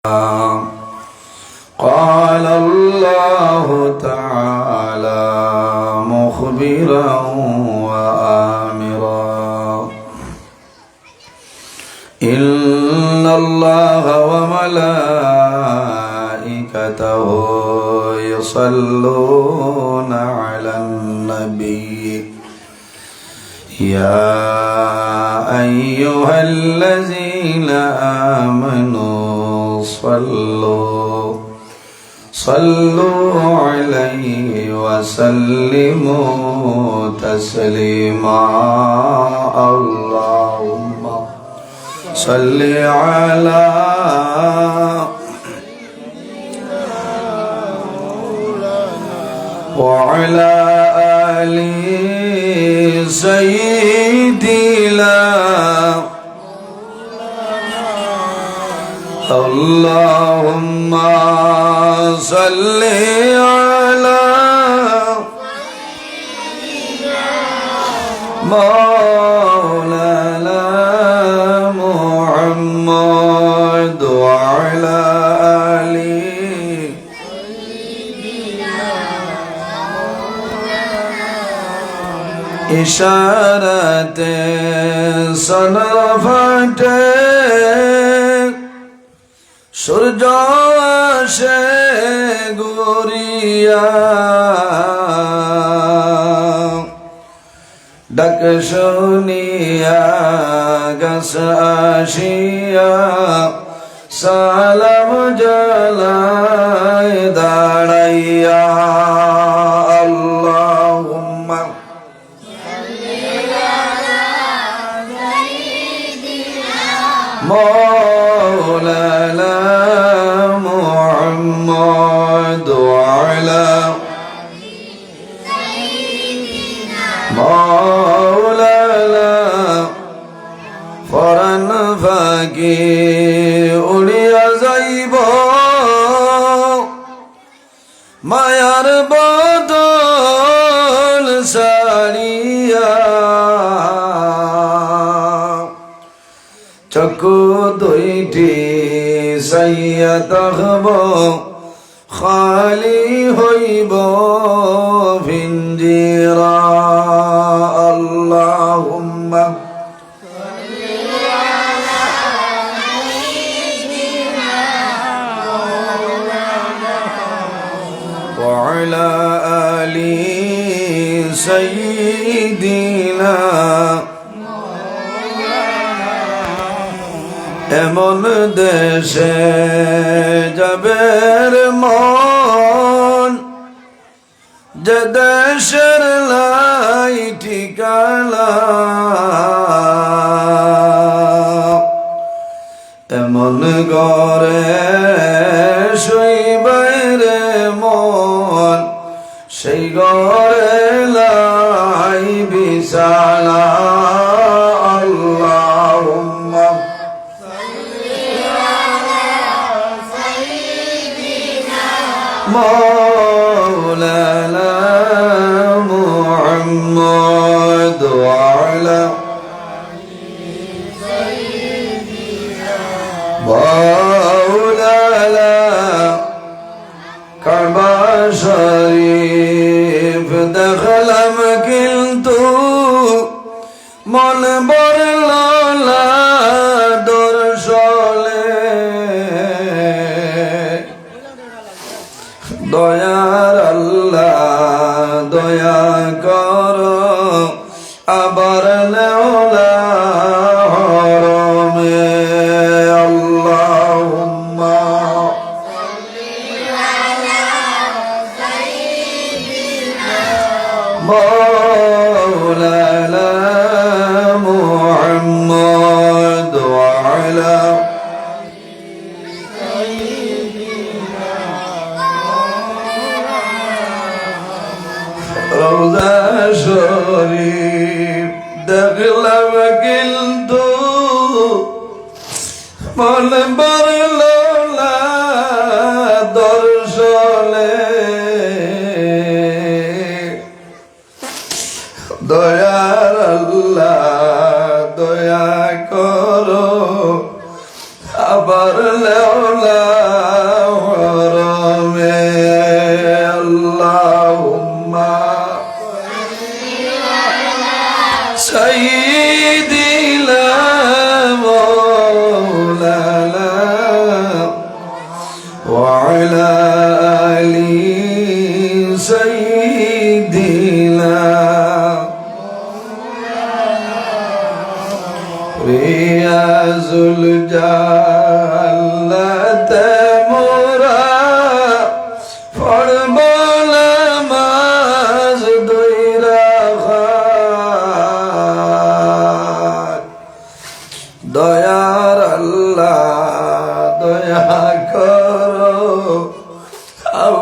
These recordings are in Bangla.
قال الله تعالى مخبرا وآمرا إن الله وملائكته يصلون على النبي يا أيها الذين آمنوا صلوا عليه وسلموا تسليما اللهم صل على وعلى آل سيدنا اللهم صل على مولانا محمد وعلى آله إشارة صنفت সূর্য আসে গড়িয়া ডাক শুনিয়া গাছ আসিয়া সালাম জানায় দাঁড়াইয়া আল্লাহুম্মা مولانا محمد وعلى مولانا فرن ফাঁকি উড়িয়া যাইব মায়ার বদল সারিয়া চক্ষু দুইটি সাইয়া তখব খালি হইব ভিঞ্জিরা আল্লাহুম্মা وعلى آل سيدنا এমন দেশে যাবের মন যে দেশের লাই ঠিকানা এমন ঘরে শুইবের মন সেই ঘরে লাই বিছানা আল্লাহুম্মা مولانا محمد وعلى مولانا কাবা শরীফ দেখলাম কিন্তু মন বড়ল না দর্শনে দয়ার আল্লাহ দয়া করো আবার নেওলা হরমে আল্লাহুম্মা مولانا محمد وعلى রওজা শরীফ দেখলাম কিন্তু মন বড়ল না দর্শনে দয়ার আল্লাহ দয়া করো আবার লেওলা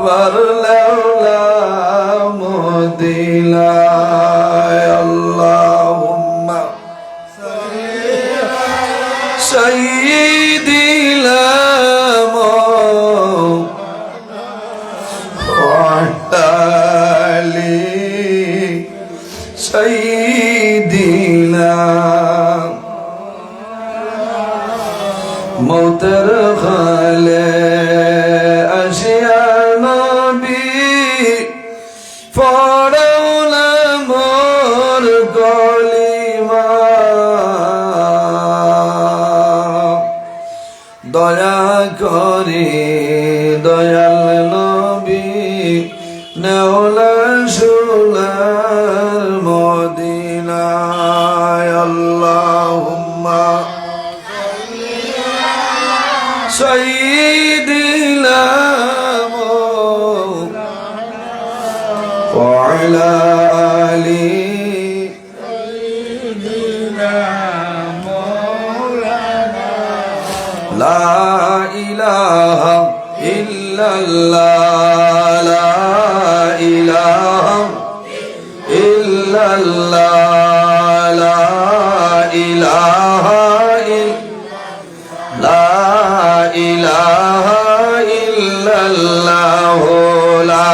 বারলাউলা মদিনায় আল্লাহুম্মা সাইয়্যিদিনা ওয়ালি সাইয়্যিদিনা মৌতের খালে আসিয়া নবী পড়াউলা মোর কলিমা দয়া করে দয়াল নবী নেওলা সুলার মদিনায় আল্লাহুম্মা সাইয়্যিদিনা ওয়া আলা আলি সাইয়্যিদিনা মাওলানা লা ইলাহা ইল্লাল্লাহ লা ইলাহা ইল্লাল্লাহ লা ইলাহা লা ইলাহা ইল্লাল্লাহ লা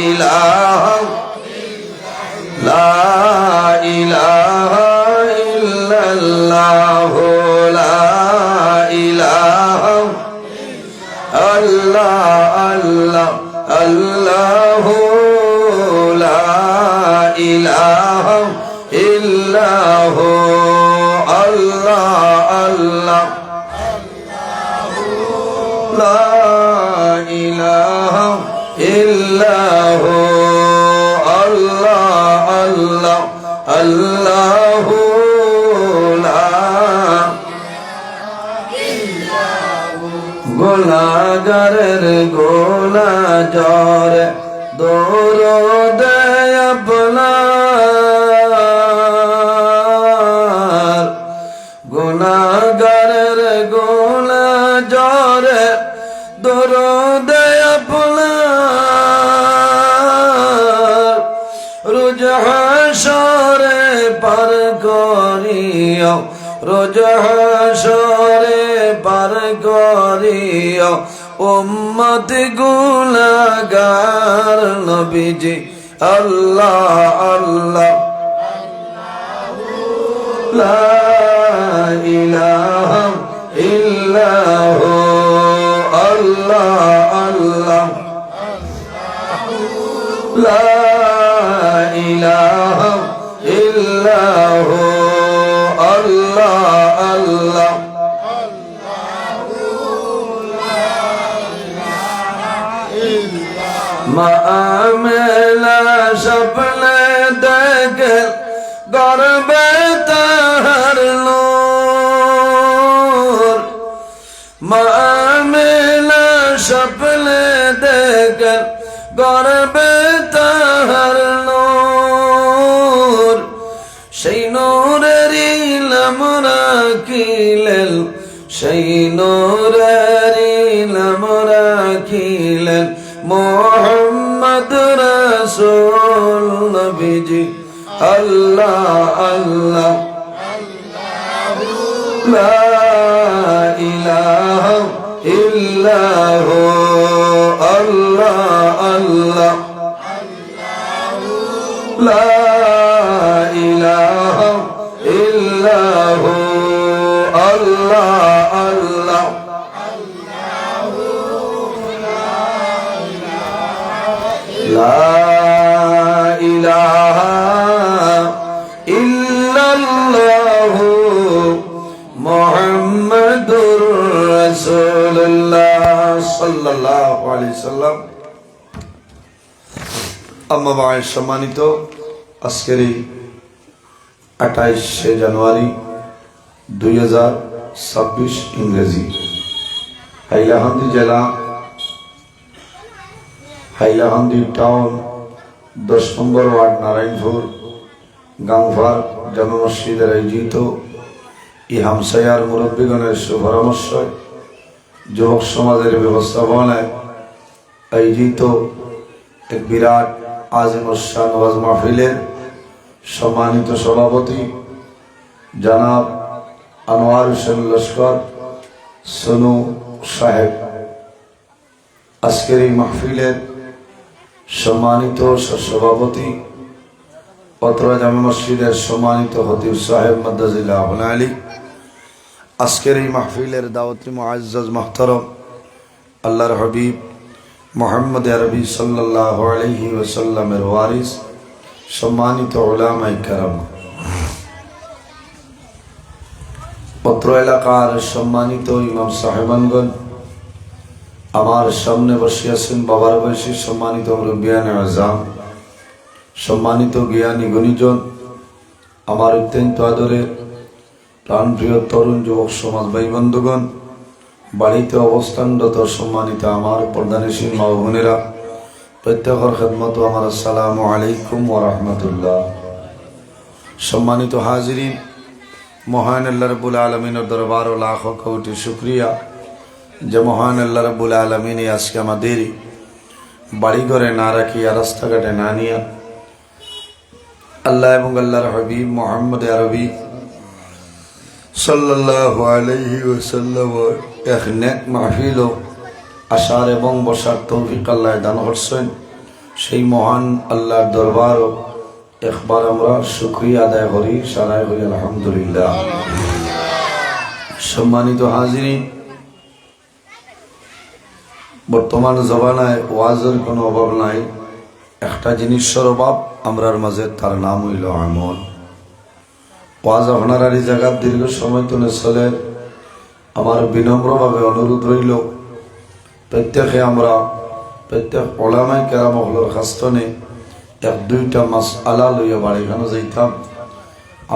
ইলাহা লা ইলাহা ইল্লাল্লাহ লা ইলাহা আল্লাহ আল্লাহ আল্লাহ লা ইলাহা ইল্লাল্লাহ আল্লাহ আল্লাহ লা ইলাহা ইল্লাল্লাহ আল্লাহ আল্লাহ আল্লাহ লা গোলাগারের গোলা জরে দরদ আপনার গোলাগারের গোলা জরে দরদ আপনার রোজ হাসরে পার করিও রোজ হাসরে পার করিও উম্মত গুনাহগার নবীজি আল্লাহ আল্লাহ লা ইলাহা ইল্লাল্লাহ আল্লাহ আল্লাহ লা ইলাহা ইল্লাল্লাহ আল্লাহ আল্লাহ মামেলা স্বপ্নে দেখে গর্বে তাহার নূর মামেলা স্বপ্নে দেখে গর্বে তাহার নূর সেই নূরের ইলম রাখিলেন সেই নূরের ইলম রাখিলেন মুহাম্মদ রাসূল নবীজি আল্লাহ আল্লাহ লা ইলাহা ইল্লাল্লাহ আল্লাহ আল্লাহ লা ইলাহা ইল্লাল্লাহ আল্লাহ আল্লাহ লা ইলাহা ইল্লাল্লাহ মুহাম্মাদুর রাসূলুল্লাহ সাল্লাল্লাহু আলাইহি সাল্লাম। আম্মা বা'দ, সম্মানিত আজকের এই 28শে জানুয়ারি 2026 ইংরেজি হাইলাকান্দি জেলা হাইলাকান্দি টাউন 10 নম্বর ওয়ার্ড নারায়ণপুর গাংফার জামে মসজিদের আয়োজিত এই হামসায়ার মুরব্বীগণের সুপরামর্শ যুবক সমাজের ব্যবস্থাপনায় আয়োজিত এক বিরাট আজিম শান ওয়াজ মাহফিলের সম্মানিত সভাপতি জনাব আনোয়ার হোসেন লস্কর সোনু সাহেব, আজকের এই মাহফিলের সম্মানিত সভাপতি পত্রা জামে মসজিদের সম্মানিত খতিব সাহেব মাদ্দাজিল্লাহ আলী, আজকের এই মাহফিলের দাওয়াতি মুআজ্জাজ মুহতারাম আল্লাহর হাবিব মুহাম্মদ আরবি সাল্লাল্লাহু আলাইহি ওয়াসাল্লামের ওয়ারিস সম্মানিত উলামায়ে কেরাম, পত্র এলাকার সম্মানিত ইমাম সাহেবানগণ, আমার সামনে বসে আছেন বাবার বয়সী সম্মানিত মুরব্বিয়ানে আযম, সম্মানিত জ্ঞানী গুণীজন, আমার অত্যন্ত আদরের প্রাণপ্রিয় তরুণ যুবক সমাজ ভাই বন্ধুগণ, বাড়িতে অবস্থানরত সম্মানিত আমার পর্দানিসীন মা বোনেরা, প্রত্যেকের খেদমত আমার আসসালামু আলাইকুম ওয়া রাহমাতুল্লাহ। সম্মানিত হাজিরিন, মহান আল্লাহ রাব্বুল আলামিনের দরবারে লাখ কোটি শুকরিয়া যে মহান আল্লাহ রাব্বুল আলামিন আজকে আমাদের বাড়ি ঘরে না রাখিয়া রাস্তাঘাটে না নিয়ে আল্লাহ এবং আল্লাহর হাবিব মুহাম্মদ আরবি সাল্লাল্লাহু আলাইহি ওয়াসাল্লাম এক নেক মাহফিল আসার এবং বসার তৌফিক আল্লাহ দান করছেন। সেই মহান আল্লাহর দরবার একবার আমরা শুকরিয়া আদায় করি, সারাই করি আলহামদুলিল্লাহ। সম্মানিত হাজিরিন, বর্তমান জমানায় ওয়াজের কোনো অভাব নাই, একটা জিনিসের অভাব আমরার মাঝে, তার নাম হইল আমল। ওয়াজ আপনার এই জায়গার দীর্ঘ সময় তুলে চলে, আমার বিনম্রভাবে অনুরোধ রইল প্রত্যেকে আমরা প্রত্যেক ওলামায়ে কেরাম হলোর খাস্তনে এক দুইটা মাসআলা লইয়া বাড়িখানে যাইতাম,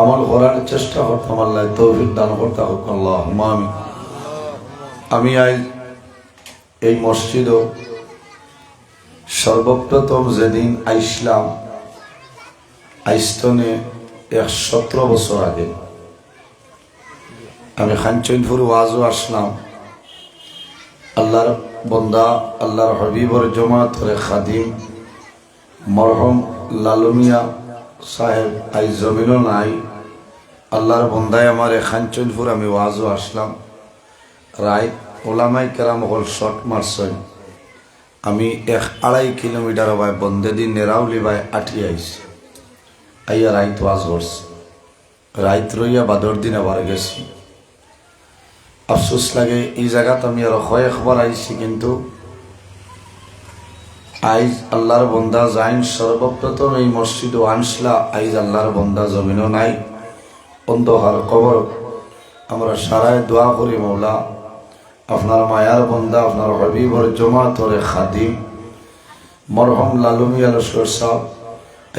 আমল করার চেষ্টা করতাম। আল্লাহ তৌফিক দান করতে হোক, আল্লাহুম্মা আমিন। আমি আজ এই মসজিদও সর্বপ্রথম যেদিন আইসলাম, আইস্তনে 17 বছর আগে আমি খানচনপুর ওয়াজও আসলাম। আল্লাহর বন্দা, আল্লাহর হাবিবর জমাতের খাদিম মরহুম লালমিয়া সাহেব আই জমিনও নাই, আল্লাহর বন্দায় আমার খানচনপুর আমি ওয়াজও আসলাম। রায় ওলামায়ে কেরাম হল শর্ট মারছেন, আমি 1-2.5 কিলোমিটার ভাই বন্দে দিন নেরাউলি ভাই আঠি আইছি, আইয়া রাইত ওয়াজ করছি। রাইত রইয়া বাদর দিন আবার গেছি। আফসোস লাগে এই জায়গাতে আমি আরো কয়েকবার আইছি, কিন্তু আইজ আল্লাহর বন্দা যাইন সর্বপ্রথম এই মসজিদ আনসলা, আইজ আল্লাহর বন্দা জমিনও নাই, অন্ধকার কবর। আমরা সারায় দোয়া করি, মৌলা আপনার মায়ার বন্দা, আপনার হাবিবর জমাতরে খাদিম মরহুম লালমিয়া লস্কর সাহেব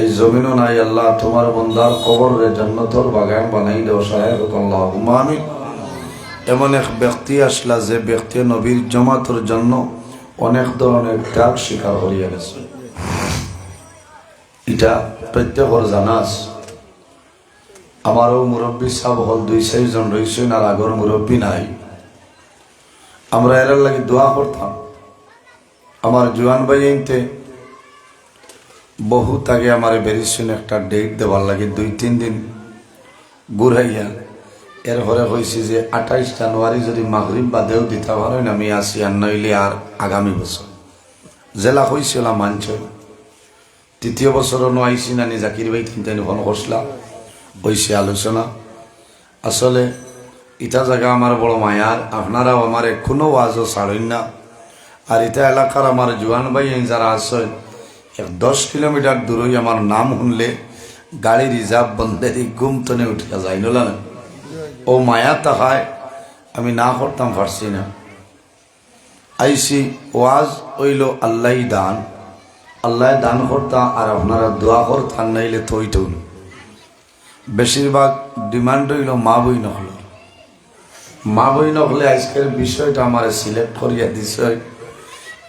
এই জমিনও নাই, আল্লাহ তোমার বন্দার কবর রে জান্নাতের বাগান বানাই দেও সাহেব, আল্লাহুম্মা আমিন। এমন এক ব্যক্তি আসলা যে ব্যক্তি নবীর জমাতের জন্য অনেক ধরনের ত্যাগ স্বীকার করিয়া গেছে, এটা প্রত্যেকের জানা আছে। আমারও মুরব্বী সাহেব হল 2-4 জন রয়েছেন, আর আগর মুরব্বী নাই। আমরা এর লাগে দোয়া করতাম। আমার জোয়ান ভাই আইনতে বহুত আগে আমার বেরিয়েছেন একটা ডেট দেওয়ার লাগে, 2-3 দিন ঘুরাইয়া। এরপরে কইছি যে 28 জানুয়ারি যদি মাগরিব বাদেও দিতে পারেন আমি আসি, আর নইলে আর আগামী বছর জেলা হয়েছিল মানছ। 3য় বছরও আইসি নানি জাকির ভাই তিনটানি ফোন করছিলাম, হয়েছে আলোচনা। আসলে ইটা জায়গা আমার বড় মায়ার, আপনারাও আমার কোনো ওয়াজও ছাড়েন না। আর এটা এলাকার আমার জোয়ান ভাই যারা আছেন 10 কিলোমিটার দূরই আমার নাম শুনলে গাড়ি রিজার্ভ বন্ধেরি ঘুম তনে উঠিয়া যায় না, ও মায়া তাহায় আমি না করতাম পারছি না। আইসি ওয়াজ হইল আল্লাহ দান, আল্লাহ দান করতাম, আর আপনারা দোয়া করতাম, নাইলে থইটুন। বেশিরভাগ ডিমান্ড হইল মা বই নহল, মা বই নহলে আজকের বিষয়টা আমার সিলেক্ট করিয়া দিছে।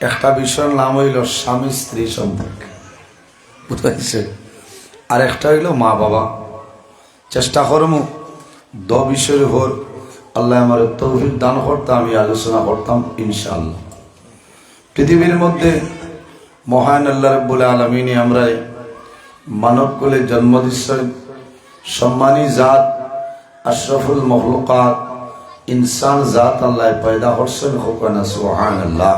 একটা বিষয়ের নাম হইল স্বামী স্ত্রী সম্পর্ক, বুঝাইছে, আর একটা হইল মা বাবা। চেষ্টা করমু 2 বিষয়ের উপর আল্লাহ আমার তৌফিক দান করতাম, আমি আলোচনা করতাম ইনশাআল্লাহ। পৃথিবীর মধ্যে মহান আল্লাহ রাব্বুল আলামিন আমরা মানব কুলে জন্ম দিচ্ছেন, সম্মানী জাত আশরাফুল মখলুকাত ইনসান জাত আল্লাহ পয়দা করছেন। হোকানা সুবহানাল্লাহ।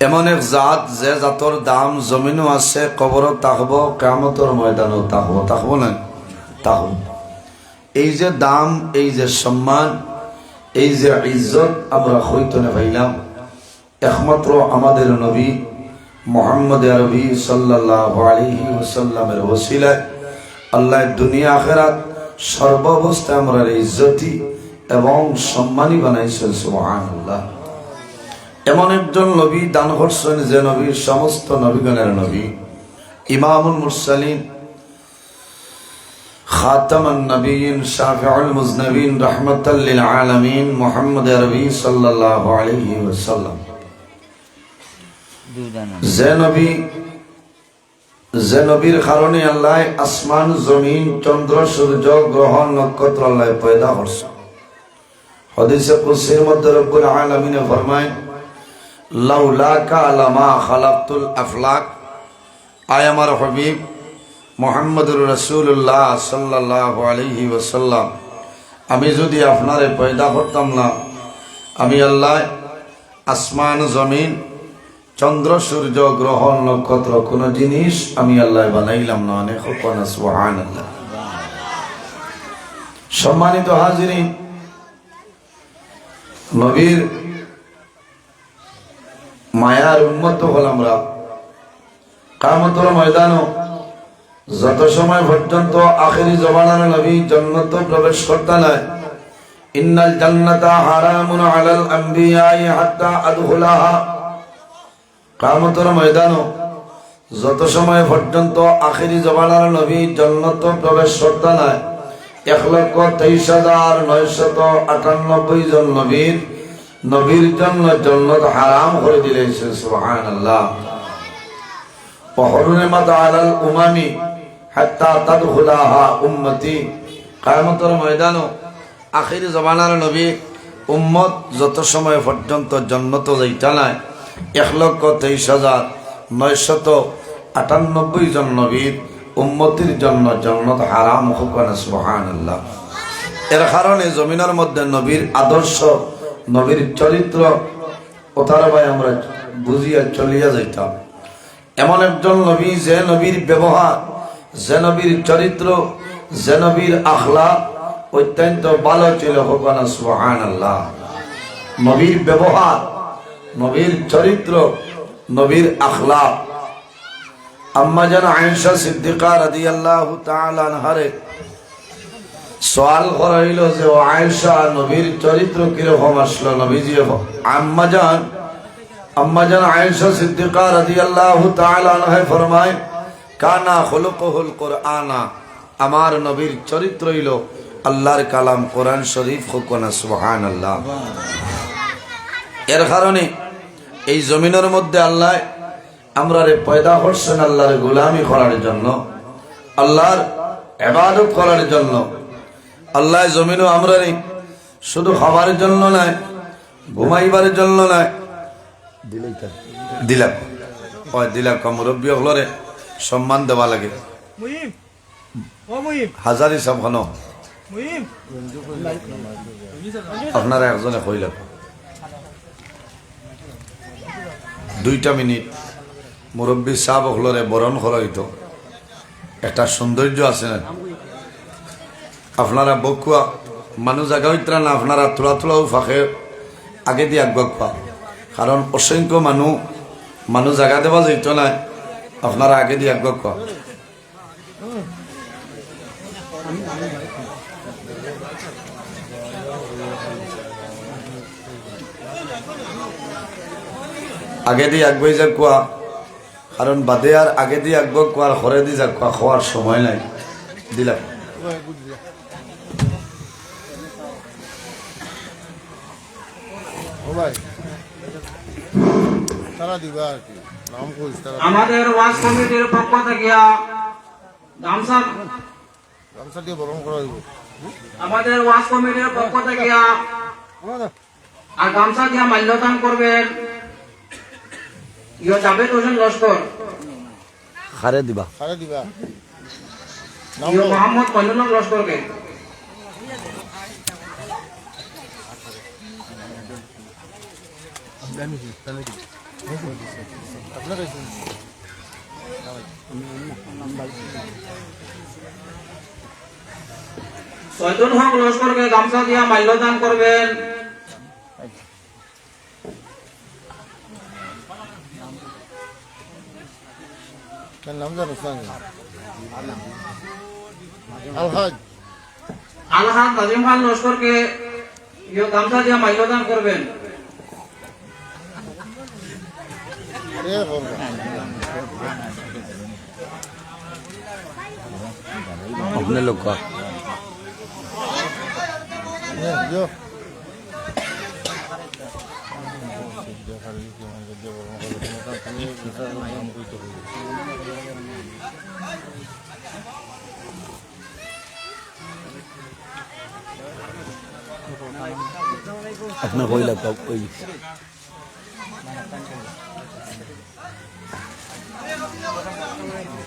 এমন এক জাত যে জাতর দাম জমিনও আছে, কবরও থাকব, কিয়ামতের ময়দানও থাকব না থাকব। এই যে দাম, এই যে সম্মান, এই যে ইজ্জত আমরা হইতে না পাইলাম একমাত্র আমাদের নবী মুহাম্মদ আরবি সাল্লাল্লাহু আলাইহি ওয়াসাল্লামের ওসিলায়। আল্লাহ দুনিয়া আখিরাত সর্বাবস্থায় আমরা ইজ্জতি এবং সম্মানী বানাইছেন। সুবহানাল্লাহ। এমন একজন নবী দান করছেন যে নবীর সমস্ত নবীগণের নবী, ইমামুল মুরসালিন, খাতামুন নবিয়্যিন, শাফিউল মুজনবিন, রাহমাতাল লিল আলামিন মুহাম্মদ আরবি সাল্লাল্লাহু আলাইহি ওয়াসাল্লাম। যে নবীর কারণে আল্লাহ আসমান, জমিন, চন্দ্র, সূর্য, গ্রহ, নক্ষত্র আল্লাহ পয়দা করছে। হাদিসে কুদসির মধ্যে রব্বুল আলামিন ফরমায়, লাউলাকা লামা খালাকতুল আফলাক। আয় আমার হাবিব মুহাম্মদুর রাসূলুল্লাহ সাল্লাল্লাহু আলাইহি ওয়াসাল্লাম, আমি যদি আপনারে পয়দা করতাম না, আমি আল্লাহ আসমান, জমিন, চন্দ্র, সূর্য, গ্রহ, নক্ষত্র কোন জিনিস আমি আল্লাহ বানাইলাম না। অনেক সুবহানাল্লাহ। সম্মানিত হাজিরিন, নবীর মায়ার উম্মত হল আমরা। কিয়ামতের ময়দানও যত সময় পর্যন্ত আখিরি জমানার নবী জান্নাতে প্রবেশ করতে নাই, ইন্নাল জান্নাতা হারামুন আলাল আমবিয়াই হাত্তা আদখুলাহা। কিয়ামতের ময়দানও যত সময় পর্যন্ত আখিরি জমানার নবী জান্নাতে প্রবেশ করতে নাই, 1,23,998 জন নবীর জন্য জান্নাত হারাম করে দিয়েছেন। সুবহানাল্লাহ। وحرمت على الأمم حتى تدخلها أمتي। কিয়ামতের ময়দানও আখিরি জমানার নবী উম্মত যত সময় পর্যন্ত জান্নাত যাইতা নাই, 1,23,998 জন নবীর উম্মতির জন্য জান্নাত হারাম হোকানা। সুবহানাল্লাহ। এর কারণে জমিনের মধ্যে নবীর আদর্শ, নবীর চরিত্র ওতার ভাই আমরা বুঝিয়া চলিয়া যাইতাম। এমন একজন নবী যে নবীর ব্যবহার, যে নবীর চরিত্র, যে নবীর আখলাক অত্যন্ত ভালো ছিল। হোকানা সুবহানাল্লাহ। নবীর ব্যবহার, নবীর চরিত্র, নবীর আখলাক। আম্মা জান আয়েশা সিদ্দিকা রাদিয়াল্লাহু তাআলা আনহারে সওয়াল করা হইল যে ও আয়েশা, নবীর চরিত্র কিরকম আসলো? নবীজি আম্মা জান আয়েশা সিদ্দিকা রাদিয়াল্লাহু তাআলা আনহা ফরমায়, কানা খুলুকুল কুরআনা। আমার নবীর চরিত্র হইল আল্লাহর কালাম কোরআন শরীফ। হোকানা সুবহানাল্লাহ। এর কারণে এই জমিনের মধ্যে আল্লাহ আমরারে পয়দা করছেন আল্লাহর গোলামি করার জন্য, আল্লাহর ইবাদত করার জন্য। আল্লাহ জমিনও আমরারে শুধু খাবার জন্য নয়, ঘুমাইবার জন্য নয়, দিলাম মুরব্বী হলরে সম্মান দেওয়া লাগে। হাজারি সবখান আপনারা একজনে কইল 2টা মিনিট মুরব্বী সাহেব হলরে বরণ করা হইতো। একটা সৌন্দর্য আছে না, আপনারা বকুয়া মানুষ জায়গা হইতরা না, আপনারা থোড়া থোড়াও ফাঁকে আগে দিয়ে আগুয়া, কারণ অসংখ্য মানুষ জায়গা দেওয়া যেত না, আপনারা আগে দিয়ে আগুয়া। আগে দিয়ে আগুয়াই যাক কোয়া, কারণ বাদে আর আগে দিয়ে আগুয়া কোয়ার ঘরে দিয়ে যাক কোয়া, খাওয়ার সময় নাই। দিলাম আমাদের ওয়াজ কমিটির পক্ষ থেকে গামছা দিয়ে বরণ করা হইব। আমাদের ওয়াজ কমিটির পক্ষ থেকে আর গামছা দিয়া মাল্যদান করবেন ইয়া জাবেদ হোসেন লস্কর, খারে দিবা সারা দিবা ইয়া মোহাম্মদ মইনুল লস্করকে। আপনার সৈয়দুল হক লস্করকে গামছা দিয়া মাল্যদান করবেন নাম জানো আলহাজ আলহাজ নাজিম খান লস্করকে ইয়া গামছা দিয়া মাল্যদান করবেন। अपने लोग का अपना कोई लगता कोई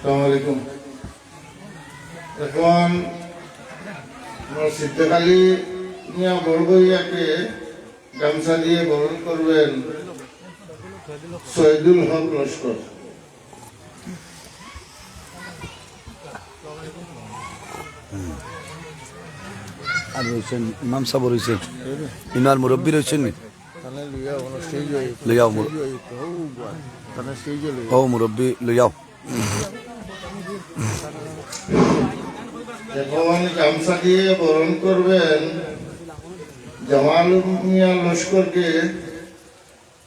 আসসালামাইকুম। এখন সিদ্ধকালী মিয়া বড় ভাইয়াকে গামছা দিয়ে বরণ করবেন সৈয়দুল হক লস্কর। আর রয়েছেন ইমাম সাহেব রয়েছেন, ইমার মুরব্বী রয়েছেন নি লইয়াও ও মুরব্বী লইয়াও। এখন গামছা দিয়ে বরণ করবেন জামাল মিয়া লস্করকে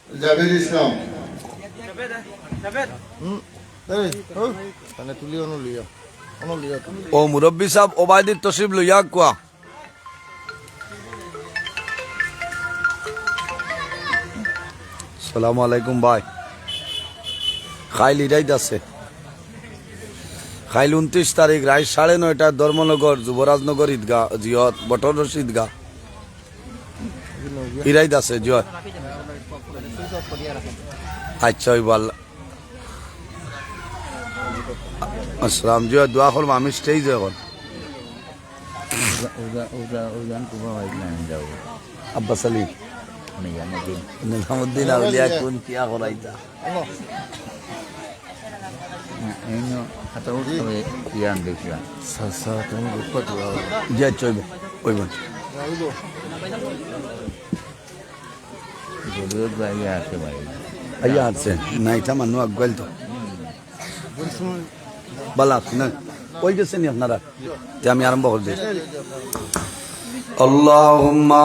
জাবেদ ইসলাম। তুলি অনুলিয়া ও মুরব্বী সাহেব ওবায়দির তসরিফ লইয়া কোয়া। সালামু আলাইকুম ভাই। খাইল ইরাইত আছে, খাইল 29 তারিখ রাত 9:30 ধর্মনগর যুবরাজনগর ঈদগাহ জিয়ত বটর রশিদ ঈদগাহ ইরাইত আছে জয়। আচ্ছা ওই বল আসসালাম জয় দোয়া করবো আমি স্টেজ এখন আব্বাস আলী নিজামুদ্দিন আউলিয়া কোন কিয়া করাইতা জয় চইবে ওইব আইয়া আছে না এটা মানুষ আগুয়াল তো বালা না ওই গেছেন আপনারা আমি আরম্ভ করে দিই। আল্লাহুম্মা